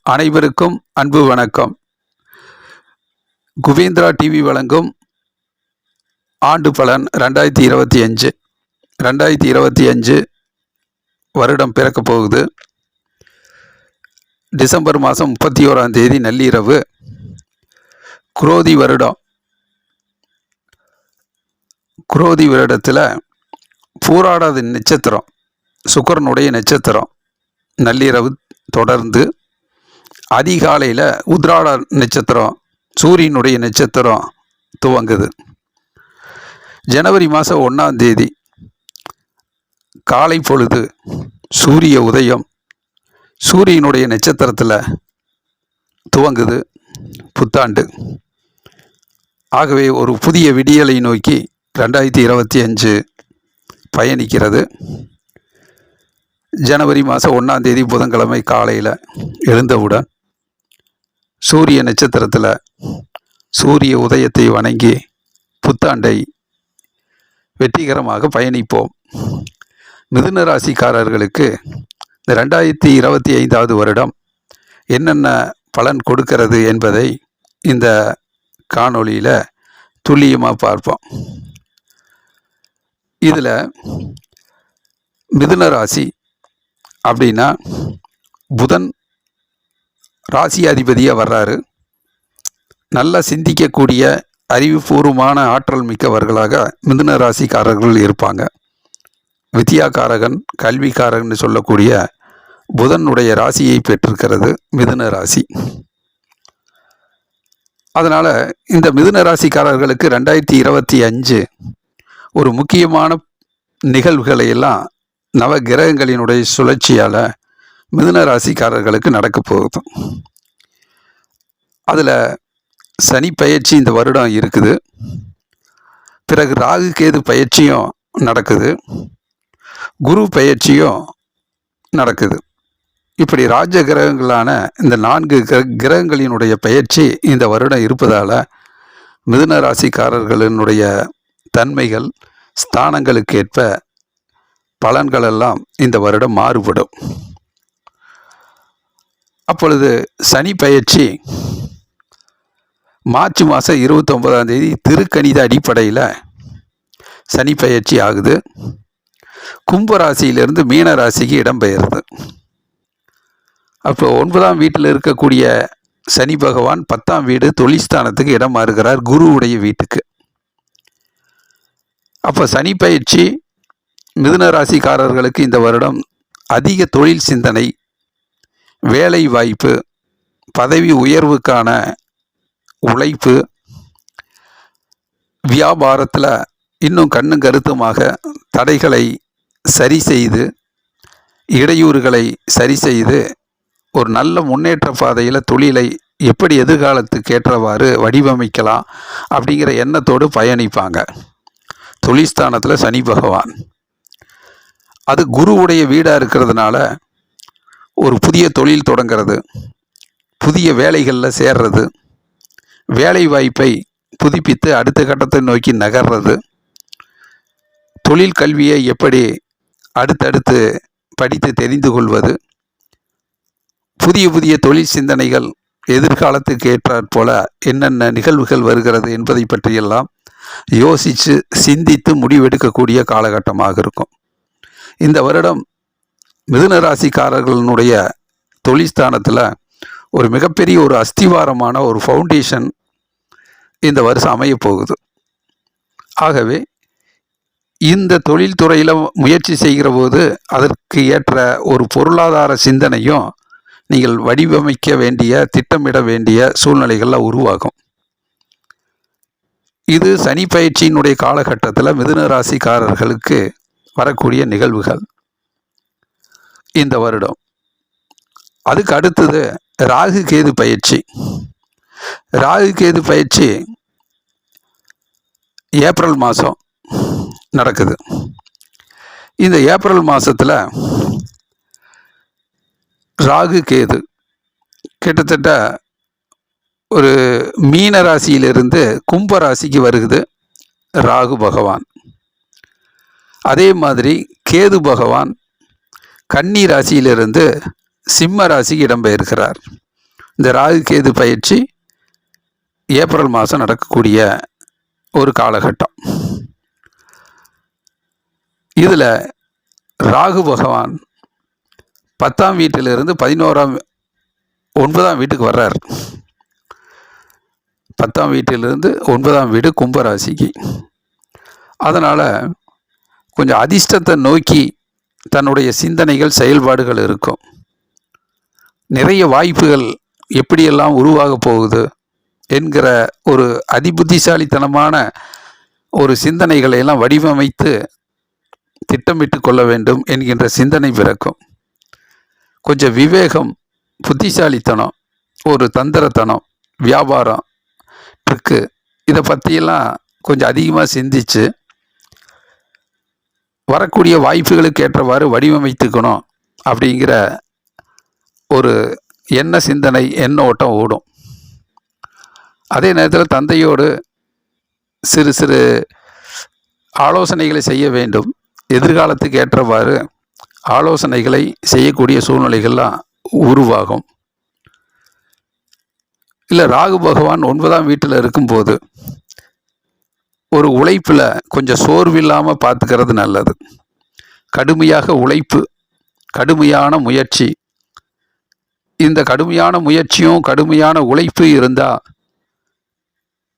அனைவருக்கும் அன்பு வணக்கம். குவேந்திரா டிவி வழங்கும் ஆண்டு பலன் 2025. 2025 வருடம் பிறக்க போகுது. டிசம்பர் மாதம் 31ஆம் தேதி நள்ளிரவு குரோதி வருடம். குரோதி வருடத்தில் பூராடாத நட்சத்திரம் சுக்கிரனுடைய நட்சத்திரம் நள்ளிரவு தொடர்ந்து அதிகாலையில் உத்ராட நட்சத்திரம் சூரியனுடைய நட்சத்திரம் துவங்குது. ஜனவரி மாதம் 1ஆம் தேதி காலை பொழுது சூரிய உதயம் சூரியனுடைய நட்சத்திரத்தில் துவங்குது புத்தாண்டு. ஆகவே ஒரு புதிய விடியலை நோக்கி 2025 பயணிக்கிறது. ஜனவரி மாதம் 1ஆம் தேதி புதன்கிழமை காலையில் எழுந்தவுடன் சூரிய நட்சத்திரத்தில் சூரிய உதயத்தை வணங்கி புத்தாண்டை வெற்றிகரமாக பயணிப்போம். மிதுன ராசிக்காரர்களுக்கு இந்த 2025 வருடம் என்னென்ன பலன் கொடுக்கிறது என்பதை இந்த காணொளியில் துல்லியமாக பார்ப்போம். இதில் மிதுன ராசி அப்படின்னா புதன் ராசி அதிபதியாக வர்றாரு. நல்லா சிந்திக்கக்கூடிய அறிவுபூர்வமான ஆற்றல் மிக்கவர்களாக மிதுன ராசிக்காரர்கள் இருப்பாங்க. வித்யாகாரகன் கல்விக்காரகன் சொல்லக்கூடிய புதனுடைய ராசியை பெற்றிருக்கிறது மிதுன ராசி. அதனால் இந்த மிதுன ராசிக்காரர்களுக்கு 2025 ஒரு முக்கியமான நிகழ்வுகளை எல்லாம் நவ கிரகங்களினுடைய சுழற்சியால் மிதுன ராசிக்காரர்களுக்கு நடக்க போகுது. அதில் சனி பயிற்சி இந்த வருடம் இருக்குது. பிறகு ராகு கேது பயிற்சியும் நடக்குது. குரு பயிற்சியும் நடக்குது. இப்படி ராஜ கிரகங்களான இந்த 4 கிரகங்களினுடைய பயிற்சி இந்த வருடம் இருப்பதால் மிதுன ராசிக்காரர்களினுடைய தன்மைகள் ஸ்தானங்களுக்கேற்ப பலன்களெல்லாம் இந்த வருடம் மாறுபடும். அப்பொழுது சனி பயிற்சி மார்ச் மாதம் 29ஆம் தேதி திருக்கணித அடிப்படையில் சனி பயிற்சி ஆகுது. கும்பராசியிலிருந்து மீன ராசிக்கு இடம்பெயருது. அப்போ 9ஆம் வீட்டில் இருக்கக்கூடிய சனி பகவான் 10ஆம் வீடு தொழில்ஸ்தானத்துக்கு இடம் மாறுகிறார், குருவுடைய வீட்டுக்கு. அப்போ சனி பயிற்சி மிதுன ராசிக்காரர்களுக்கு இந்த வருடம் அதிக தொழில் சிந்தனை, வேலை வாய்ப்பு, பதவி உயர்வுக்கான உழைப்பு, வியாபாரத்தில் இன்னும் கண்ணும் கருத்துமாக தடைகளை சரி செய்து இடையூறுகளை சரி செய்து ஒரு நல்ல முன்னேற்ற பாதையில் தொழிலை எப்படி எதிர்காலத்துக்கு ஏற்றவாறு வடிவமைக்கலாம் அப்படிங்கிற எண்ணத்தோடு பயணிப்பாங்க. தொழில்ஸ்தானத்தில் சனி பகவான் அது குருவுடைய வீடாக இருக்கிறதுனால ஒரு புதிய தொழில் தொடங்கிறது, புதிய வேலைகளில் சேர்றது, வேலை வாய்ப்பை புதுப்பித்து அடுத்த கட்டத்தை நோக்கி நகர்றது, தொழில் கல்வியை எப்படி அடுத்தடுத்து படித்து தெரிந்து கொள்வது, புதிய புதிய தொழில் சிந்தனைகள் எதிர்காலத்துக்கு ஏற்றாற் போல என்னென்ன நிகழ்வுகள் வருகிறது என்பதை பற்றியெல்லாம் யோசித்து சிந்தித்து முடிவெடுக்கக்கூடிய காலகட்டமாக இருக்கும். இந்த வருடம் மிதுன ராசிக்காரர்களுடைய தொழில்ஸ்தானத்தில் ஒரு மிகப்பெரிய ஒரு அஸ்திவாரமான ஒரு ஃபவுண்டேஷன் இந்த வருஷம் அமைய போகுது. ஆகவே இந்த தொழில்துறையில் முயற்சி செய்கிற போது அதற்கு ஏற்ற ஒரு பொருளாதார சிந்தனையும் நீங்கள் வடிவமைக்க வேண்டிய திட்டமிட வேண்டிய சூழ்நிலைகளில் உருவாகும். இது சனி பயிற்சியினுடைய காலகட்டத்தில் மிதுன ராசிக்காரர்களுக்கு வரக்கூடிய நிகழ்வுகள் இந்த வருடம். அதுக்கு அடுத்தது ராகு கேது பயிற்சி. ராகு கேது பயிற்சி ஏப்ரல் மாதம் நடக்குது. இந்த ஏப்ரல் மாதத்தில் ராகு கேது கிட்டத்தட்ட ஒரு மீன ராசியிலிருந்து கும்ப ராசிக்கு வருகுது ராகு பகவான். அதே மாதிரி கேது பகவான் கன்னி ராசியிலிருந்து சிம்ம ராசிக்கு இடம்பெயர்கிறார். இந்த ராகு கேது பயிற்சி ஏப்ரல் மாதம் நடக்கக்கூடிய ஒரு காலகட்டம். இதில் ராகு பகவான் 10ஆம் வீட்டிலிருந்து 9ஆம் வீட்டுக்கு வர்றார். 10ஆம் வீட்டிலிருந்து 9ஆம் வீடு கும்பராசிக்கு. அதனால் கொஞ்சம் அதிர்ஷ்டத்தை நோக்கி தன்னுடைய சிந்தனைகள் செயல்பாடுகள் இருக்கும். நிறைய வாய்ப்புகள் எப்படியெல்லாம் உருவாக போகுது என்கிற ஒரு அதிபுத்திசாலித்தனமான ஒரு சிந்தனைகளை எல்லாம் வடிவமைத்து திட்டமிட்டு கொள்ள வேண்டும் என்கின்ற சிந்தனை பிறக்கும். கொஞ்சம் விவேகம், புத்திசாலித்தனம், ஒரு தந்திரத்தனம், வியாபாரம், ட்ரிக்கு, இதை பற்றியெல்லாம் கொஞ்சம் அதிகமாக சிந்திச்சு வரக்கூடிய வாய்ப்புகளுக்கு ஏற்றவாறு வடிவமைத்துக்கணும் அப்படிங்கிற ஒரு எண்ண சிந்தனை, எண்ண ஓட்டம் ஓடும். அதே நேரத்தில் தந்தையோடு சிறு சிறு ஆலோசனைகளை செய்ய வேண்டும். எதிர்காலத்துக்கு ஏற்றவாறு ஆலோசனைகளை செய்யக்கூடிய சூழ்நிலைகள்லாம் உருவாகும். இல்லை, ராகு பகவான் 9ஆம் வீட்டில் இருக்கும்போது ஒரு உழைப்பில் கொஞ்சம் சோர்வில்லாமல் பார்த்துக்கிறது நல்லது. கடுமையாக உழைப்பு, கடுமையான முயற்சி, இந்த கடுமையான முயற்சியும் கடுமையான உழைப்பு இருந்தால்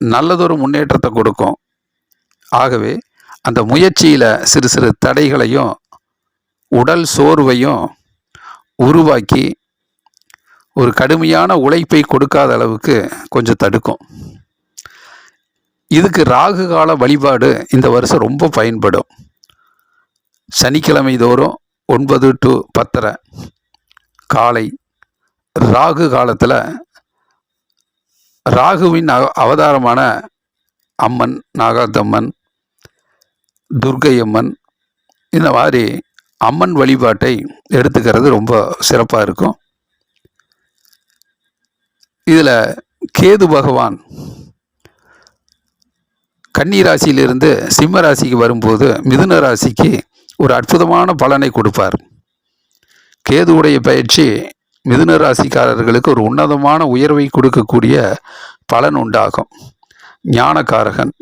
நல்லதொரு முன்னேற்றத்தை கொடுக்கும். ஆகவே அந்த முயற்சியில் சிறு சிறு தடைகளையும் உடல் சோர்வையும் உருவாக்கி ஒரு கடுமையான உழைப்பை கொடுக்காத அளவுக்கு கொஞ்சம் தடுக்கும். இதுக்கு ராகு கால வழிபாடு இந்த வருஷம் ரொம்ப பயன்படும். சனிக்கிழமை தோறும் 9 to 10:30 காலை ராகு காலத்தில் ராகுவின் அவதாரமான அம்மன், நாகாத்தம்மன், துர்க்கை அம்மன், இந்த மாதிரி அம்மன் வழிபாட்டை எடுத்துக்கிறது ரொம்ப சிறப்பாக இருக்கும். இதில் கேது பகவான் கன்னி ராசியிலிருந்து சிம்ம ராசிக்கு வரும்போது மிதுன ராசிக்கு ஒரு அற்புதமான பலனை கொடுப்பார். கேதுவுடைய பயிற்சி மிதுன ராசிக்காரர்களுக்கு ஒரு உன்னதமான உயர்வை கொடுக்கக்கூடிய பலன் உண்டாகும். ஞானக்காரகன்,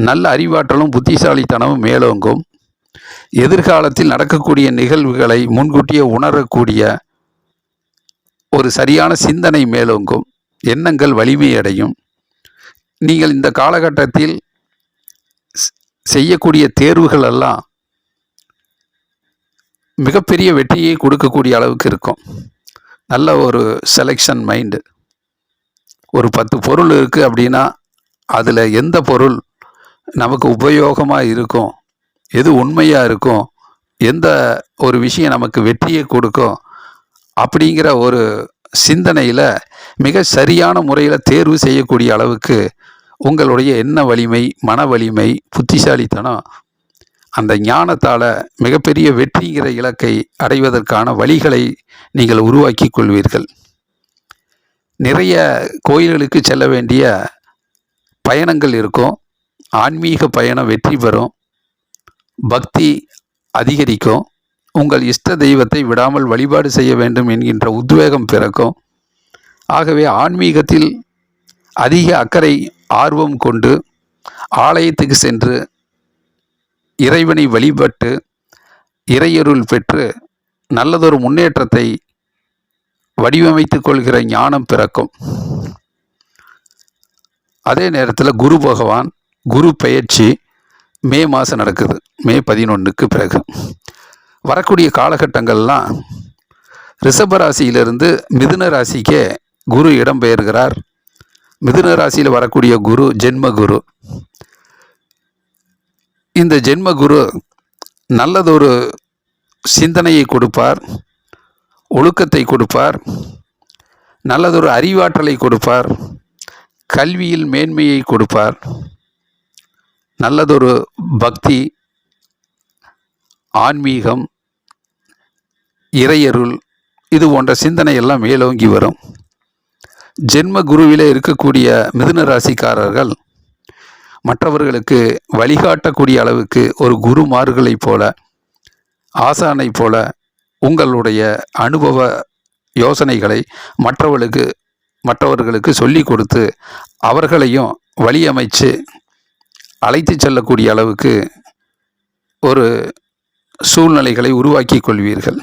நல்ல அறிவாற்றலும் புத்திசாலித்தனமும் மேலோங்கும். எதிர்காலத்தில் நடக்கக்கூடிய நிகழ்வுகளை முன்கூட்டியே உணரக்கூடிய ஒரு சரியான சிந்தனை மேலோங்கும். எண்ணங்கள் வலிமையடையும். நீங்கள் இந்த காலகட்டத்தில் செய்யக்கூடிய தேர்வுகள் எல்லாம் மிகப்பெரிய வெற்றியை கொடுக்கக்கூடிய அளவுக்கு இருக்கும். நல்ல ஒரு செலெக்ஷன் மைண்டு. ஒரு 10 பொருள் இருக்குது அப்படின்னா அதில் எந்த பொருள் நமக்கு உபயோகமாக இருக்கும், எது உண்மையாக இருக்கும், எந்த ஒரு விஷயம் நமக்கு வெற்றியை கொடுக்கும் அப்படிங்கிற ஒரு சிந்தனையில் மிக சரியான முறையில் தேர்வு செய்யக்கூடிய அளவுக்கு உங்களுடைய எண்ண வலிமை, மன வலிமை, புத்திசாலித்தனம், அந்த ஞானத்தால் மிகப்பெரிய வெற்றிங்கிற இலக்கை அடைவதற்கான வழிகளை நீங்கள் உருவாக்கி கொள்வீர்கள். நிறைய கோயில்களுக்கு செல்ல வேண்டிய பயணங்கள் இருக்கும். ஆன்மீக பயணம் வெற்றி பெறும். பக்தி அதிகரிக்கும். உங்கள் இஷ்ட தெய்வத்தை விடாமல் வழிபாடு செய்ய வேண்டும் என்கின்ற உத்வேகம் பிறக்கும். ஆகவே ஆன்மீகத்தில் அதிக அக்கறை, ஆர்வம் கொண்டு ஆலயத்துக்கு சென்று இறைவனை வழிபட்டு இறையருள் பெற்று நல்லதொரு முன்னேற்றத்தை வடிவமைத்துக் கொள்கிற ஞானம் பிறக்கும். அதே நேரத்தில் குரு பகவான், குரு பெயர்ச்சி மே மாதம் நடக்குது. மே 11க்கு பிறகு வரக்கூடிய காலகட்டங்கள்லாம் ரிஷப ராசியிலிருந்து மிதுன ராசிக்கே குரு இடம்பெயர்கிறார். மிதுன ராசியில் வரக்கூடிய குரு ஜென்ம குரு. இந்த ஜென்ம குரு நல்லதொரு சிந்தனையை கொடுப்பார், ஒழுக்கத்தை கொடுப்பார், நல்லதொரு அறிவாற்றலை கொடுப்பார், கல்வியில் மேன்மையை கொடுப்பார், நல்லதொரு பக்தி, ஆன்மீகம், இறையருள், இது போன்ற சிந்தனை எல்லாம் மேலோங்கி வரும். ஜென்ம குருவிலே இருக்கக்கூடிய மிதுன ராசிக்காரர்கள் மற்றவர்களுக்கு வழிகாட்டக்கூடிய அளவுக்கு ஒரு குருமார்களைப் போல, ஆசானை போல உங்களுடைய அனுபவ யோசனைகளை மற்றவர்களுக்கு சொல்லி கொடுத்து அவர்களையும் வழியமைச்சு அழைத்து செல்லக்கூடிய அளவுக்கு ஒரு சூழ்நிலைகளை உருவாக்கி கொள்வீர்கள்.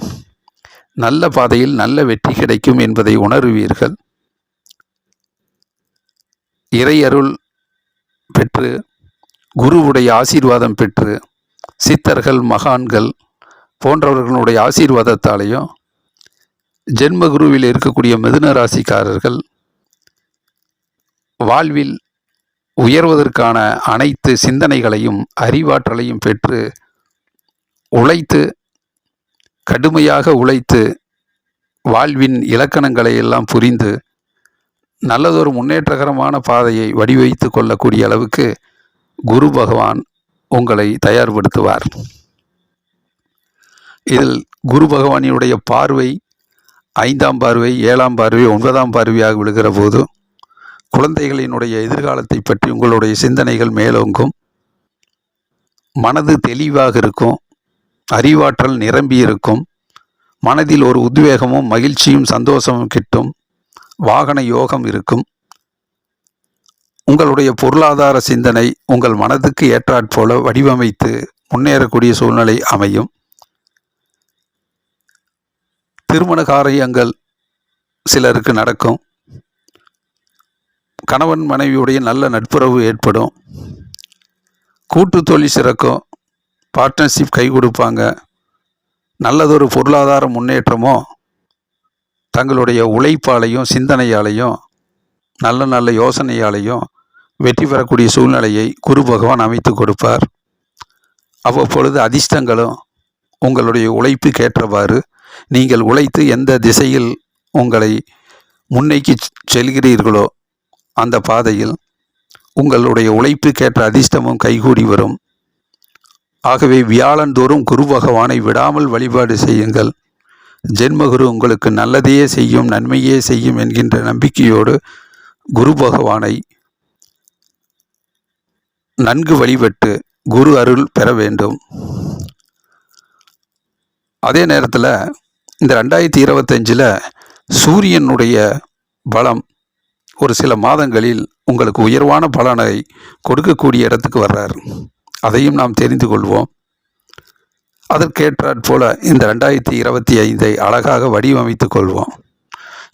நல்ல பாதையில் நல்ல வெற்றி கிடைக்கும் என்பதை உணருவீர்கள். இறையருள் பெற்று குருவுடைய ஆசீர்வாதம் பெற்று சித்தர்கள் மகான்கள் போன்றவர்களுடைய ஆசீர்வாதத்தாலேயும் ஜென்ம குருவில் இருக்கக்கூடிய மிதுன ராசிக்காரர்கள் வாழ்வில் உயர்வதற்கான அனைத்து சிந்தனைகளையும் அறிவாற்றலையும் பெற்று உழைத்து கடுமையாக உழைத்து வாழ்வின் இலக்கணங்களை எல்லாம் புரிந்து நல்லதொரு முன்னேற்றகரமான பாதையை வடிவமைத்து கொள்ளக்கூடிய அளவுக்கு குரு பகவான் உங்களை தயார்படுத்துவார். இதில் குரு பகவானினுடைய பார்வை 5ஆம் பார்வை 7ஆம் பார்வை 9ஆம் பார்வையாக விழுகிற போது குழந்தைகளினுடைய எதிர்காலத்தை பற்றி உங்களுடைய சிந்தனைகள் மேலோங்கும். மனது தெளிவாக இருக்கும். அறிவாற்றல் நிரம்பி இருக்கும். மனதில் ஒரு உத்வேகமும் மகிழ்ச்சியும் சந்தோஷமும் கிட்டும். வாகன யோகம் இருக்கும். உங்களுடைய பொருளாதார சிந்தனை உங்கள் மனதுக்கு ஏற்றாற்போல வடிவமைத்து முன்னேறக்கூடிய சூழ்நிலை அமையும். திருமண காரியங்கள் சிலருக்கு நடக்கும். கணவன் மனைவியுடைய நல்ல நட்புறவு ஏற்படும். கூட்டு தொழில் சிறக்கும். பார்ட்னர்ஷிப் கை கொடுப்பாங்க. நல்லதொரு பொருளாதார முன்னேற்றமோ தங்களுடைய உழைப்பாலையும் சிந்தனையாலையும் நல்ல நல்ல யோசனையாலையும் வெற்றி பெறக்கூடிய சூழ்நிலையை குரு பகவான் அமைத்து கொடுப்பார். அவ்வப்பொழுது அதிர்ஷ்டங்களும் உங்களுடைய உழைப்புக்கு ஏற்றவாறு நீங்கள் உழைத்து எந்த திசையில் உங்களை முன்னேக்கி செல்கிறீர்களோ அந்த பாதையில் உங்களுடைய உழைப்புக்கேற்ற அதிர்ஷ்டமும் கைகூடி வரும். ஆகவே வியாழந்தோறும் குரு பகவானை விடாமல் வழிபாடு செய்யுங்கள். ஜென்மகுரு உங்களுக்கு நல்லதையே செய்யும், நன்மையே செய்யும் என்கின்ற நம்பிக்கையோடு குரு பகவானை நன்கு வழிபட்டு குரு அருள் பெற வேண்டும். அதே நேரத்தில் இந்த 2025 சூரியனுடைய பலம் ஒரு சில மாதங்களில் உங்களுக்கு உயர்வான பலனை கொடுக்கக்கூடிய இடத்துக்கு வர்றார். அதையும் நாம் தெரிந்து கொள்வோம். அதற்கேற்றாற் போல இந்த 2025 அழகாக வடிவமைத்து கொள்வோம்.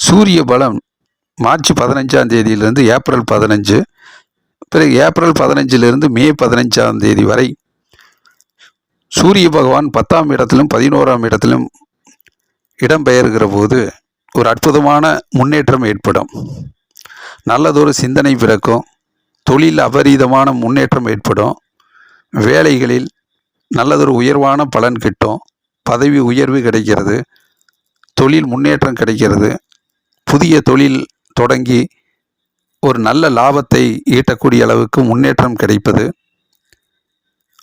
சூரிய பலம் மார்ச் 15ஆம் தேதியிலிருந்து ஏப்ரல் 15, பிறகு ஏப்ரல் 15லிருந்து மே 15ஆம் தேதி வரை சூரிய பகவான் 10ஆம் இடத்திலும் 11ஆம் இடத்திலும் இடம்பெயர்கிற போது ஒரு அற்புதமான முன்னேற்றம் ஏற்படும். நல்லதொரு சிந்தனை பிறக்கும். தொழில் அபரீதமான முன்னேற்றம் ஏற்படும். வேலைகளில் நல்லதொரு உயர்வான பலன் கிட்டும். பதவி உயர்வு கிடைக்கிறது. தொழில் முன்னேற்றம் கிடைக்கிறது. புதிய தொழில் தொடங்கி ஒரு நல்ல லாபத்தை ஈட்டக்கூடிய அளவுக்கு முன்னேற்றம் கிடைப்பது.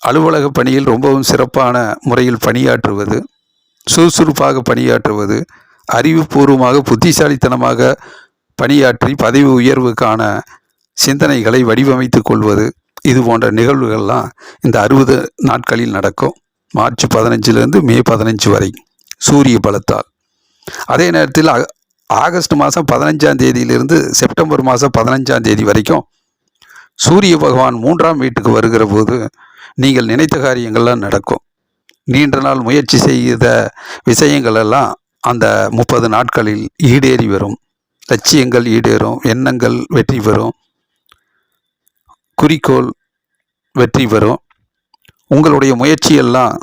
அலுவலக பணியில் ரொம்பவும் சிறப்பான முறையில் பணியாற்றுவது, சுறுசுறுப்பாக பணியாற்றுவது, அறிவுபூர்வமாக புத்திசாலித்தனமாக பணியாற்றி பதவி உயர்வுக்கான சிந்தனைகளை வடிவமைத்து கொள்வது, இது போன்ற நிகழ்வுகள்லாம் இந்த 60 நாட்களில் நடக்கும். மார்ச் 15லிருந்து மே 15 வரை சூரிய பலத்தால். அதே நேரத்தில் ஆகஸ்ட் மாதம் 15ஆம் தேதியிலிருந்து செப்டம்பர் மாதம் 15ஆம் தேதி வரைக்கும் சூரிய பகவான் 3ஆம் வீட்டுக்கு வருகிற போது நீங்கள் நினைத்த காரியங்கள்லாம் நடக்கும். நீண்ட நாள் முயற்சி செய்த விஷயங்கள் எல்லாம் அந்த 30 நாட்களில் ஈடேறி வரும். லட்சியங்கள் ஈடேறும். எண்ணங்கள் வெற்றி பெறும். குறிக்கோள் வெற்றி பெறும். உங்களுடைய முயற்சியெல்லாம்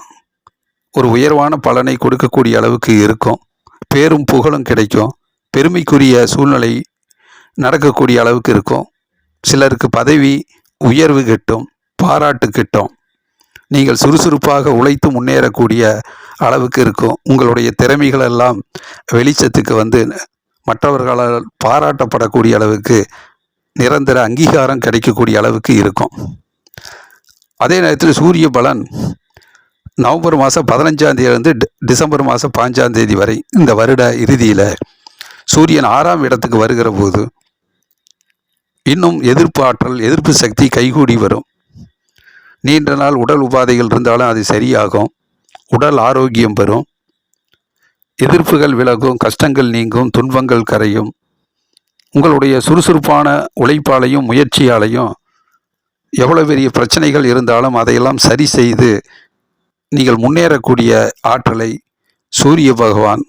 ஒரு உயர்வான பலனை கொடுக்கக்கூடிய அளவுக்கு இருக்கும். பேரும் புகழும் கிடைக்கும். பெருமைக்குரிய சூழ்நிலை நடக்கக்கூடிய அளவுக்கு இருக்கும். சிலருக்கு பதவி உயர்வு கிட்டும், பாராட்டு கிட்டும். நீங்கள் சுறுசுறுப்பாக உழைத்து முன்னேறக்கூடிய அளவுக்கு இருக்கும். உங்களுடைய திறமைகள் எல்லாம் வெளிச்சத்துக்கு வந்து மற்றவர்களால் பாராட்டப்படக்கூடிய அளவுக்கு நிரந்தர அங்கீகாரம் கிடைக்கக்கூடிய அளவுக்கு இருக்கும். அதே நேரத்தில் சூரிய பலன் நவம்பர் மாதம் 15ஆம் தேதியிலிருந்து டிசம்பர் மாதம் 5ஆம் தேதி வரை இந்த வருட இறுதியில் சூரியன் 6ஆம் இடத்துக்கு வருகிற போது இன்னும் எதிர்ப்பு ஆற்றல், எதிர்ப்பு சக்தி கைகூடி வரும். நீண்ட நாள் உடல் உபாதைகள் இருந்தாலும் அது சரியாகும். உடல் ஆரோக்கியம் பெறும். எதிர்ப்புகள் விலகும், கஷ்டங்கள் நீங்கும், துன்பங்கள் கரையும். உங்களுடைய சுறுசுறுப்பான உழைப்பாலையும் முயற்சியாலையும் எவ்வளோ பெரிய பிரச்சனைகள் இருந்தாலும் அதையெல்லாம் சரி செய்து நீங்கள் முன்னேறக்கூடிய ஆற்றலை சூரிய பகவான்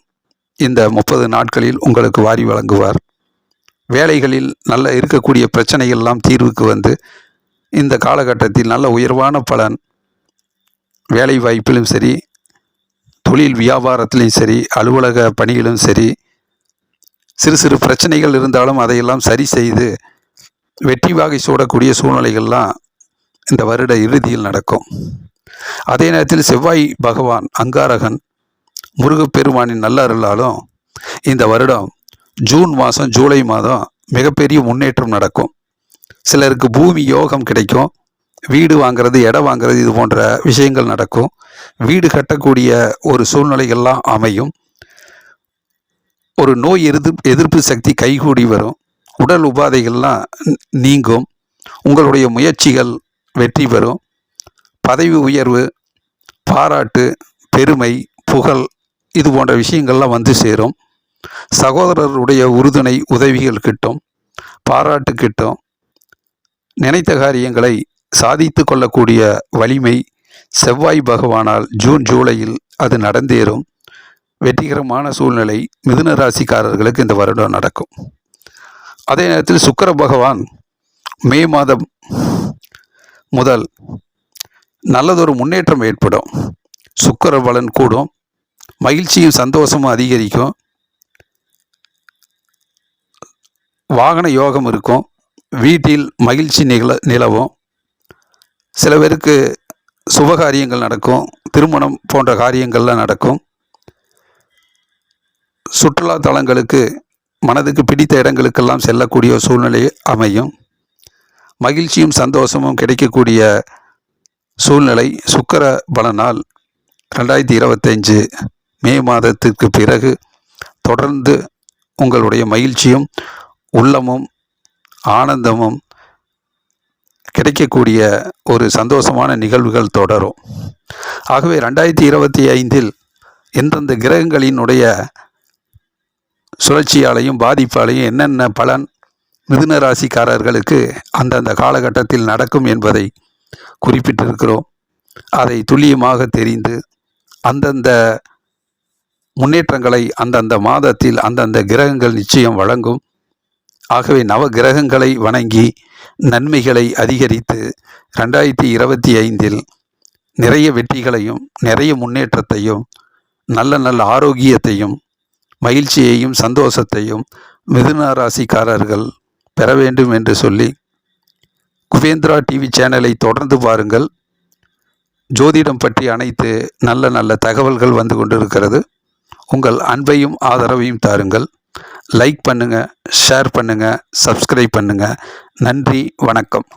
இந்த 30 நாட்களில் உங்களுக்கு வாரி வழங்குவார். வேலைகளில் நல்ல இருக்கக்கூடிய பிரச்சனைகள்லாம் தீர்வுக்கு வந்து இந்த காலகட்டத்தில் நல்ல உயர்வான பலன், வேலை வாய்ப்பிலும் சரி, தொழில் வியாபாரத்திலும் சரி, அலுவலக பணியிலும் சரி, சிறு சிறு பிரச்சனைகள் இருந்தாலும் அதையெல்லாம் சரி செய்து வெற்றி வாகை சூடக்கூடிய சூழ்நிலைகள்லாம் இந்த வருட இறுதியில் நடக்கும். அதே நேரத்தில் செவ்வாய் பகவான் அங்காரகன் முருகப்பெருமானின் நல்ல அருளாலும் இந்த வருடம் ஜூன் மாதம் ஜூலை மாதம் மிகப்பெரிய முன்னேற்றம் நடக்கும். சிலருக்கு பூமி யோகம் கிடைக்கும், வீடு வாங்கிறது, இடம் வாங்கிறது, இது போன்ற விஷயங்கள் நடக்கும். வீடு கட்டக்கூடிய ஒரு சூழ்நிலைகள்லாம் அமையும். ஒரு நோய் எதிர்ப்பு சக்தி கைகூடி வரும். உடல் உபாதைகள்லாம் நீங்கும். உங்களுடைய முயற்சிகள் வெற்றி பெறும். பதவி உயர்வு, பாராட்டு, பெருமை, புகழ், இது போன்ற விஷயங்கள்லாம் வந்து சேரும். சகோதரருடைய உறுதுணை உதவிகள் கிட்டும், பாராட்டு கிட்டும். நினைத்த காரியங்களை சாதித்து கொள்ளக்கூடிய வலிமை செவ்வாய் பகவானால் ஜூன் ஜூலையில் அது நடந்தேறும். வெற்றிகரமான சூழ்நிலை மிதுன ராசிக்காரர்களுக்கு இந்த வருடம் நடக்கும். அதே நேரத்தில் சுக்கிர பகவான் மே மாதம் முதல் நல்லதொரு முன்னேற்றம் ஏற்படும். சுக்கிர பலன் கூடும், மகிழ்ச்சியும் சந்தோஷமும் அதிகரிக்கும், வாகன யோகம் இருக்கும், வீட்டில் மகிழ்ச்சி நிலவும். சில பேருக்கு சுபகாரியங்கள் நடக்கும், திருமணம் போன்ற காரியங்கள்லாம் நடக்கும். சுற்றுலா தலங்களுக்கு, மனதுக்கு பிடித்த இடங்களுக்கெல்லாம் செல்லக்கூடிய சூழ்நிலை அமையும். மகிழ்ச்சியும் சந்தோஷமும் கிடைக்கக்கூடிய சூழ்நிலை சுக்கிர பலனால் 2025 மே மாதத்திற்கு பிறகு தொடர்ந்து உங்களுடைய மகிழ்ச்சியும் உள்ளமும் ஆனந்தமும் கிடைக்கக்கூடிய ஒரு சந்தோஷமான நிகழ்வுகள் தொடரும். ஆகவே 2025 எந்தெந்த கிரகங்களினுடைய சுழற்சியாலையும் பாதிப்பாலையும் என்னென்ன பலன் மிதுன ராசிக்காரர்களுக்கு அந்தந்த காலகட்டத்தில் நடக்கும் என்பதை குறிப்பிட்டிருக்கிறோம். அதை துல்லியமாக தெரிந்து அந்தந்த முன்னேற்றங்களை அந்தந்த மாதத்தில் அந்தந்த கிரகங்கள் நிச்சயம் வழங்கும். ஆகவே நவ கிரகங்களை வணங்கி நன்மைகளை அதிகரித்து 2025 நிறைய வெற்றிகளையும் நிறைய முன்னேற்றத்தையும் நல்ல நல்ல ஆரோக்கியத்தையும் மகிழ்ச்சியையும் சந்தோஷத்தையும் மிதுன ராசிக்காரர்கள் பெற வேண்டும் என்று சொல்லி குபேந்திரா டிவி சேனலை தொடர்ந்து பாருங்கள். ஜோதிடம் பற்றி அனைத்து நல்ல நல்ல தகவல்கள் வந்து கொண்டிருக்கிறது. உங்கள் அன்பையும் ஆதரவையும் தாருங்கள். லைக் பண்ணுங்கள், ஷேர் பண்ணுங்கள், சப்ஸ்கிரைப் பண்ணுங்கள். நன்றி, வணக்கம்.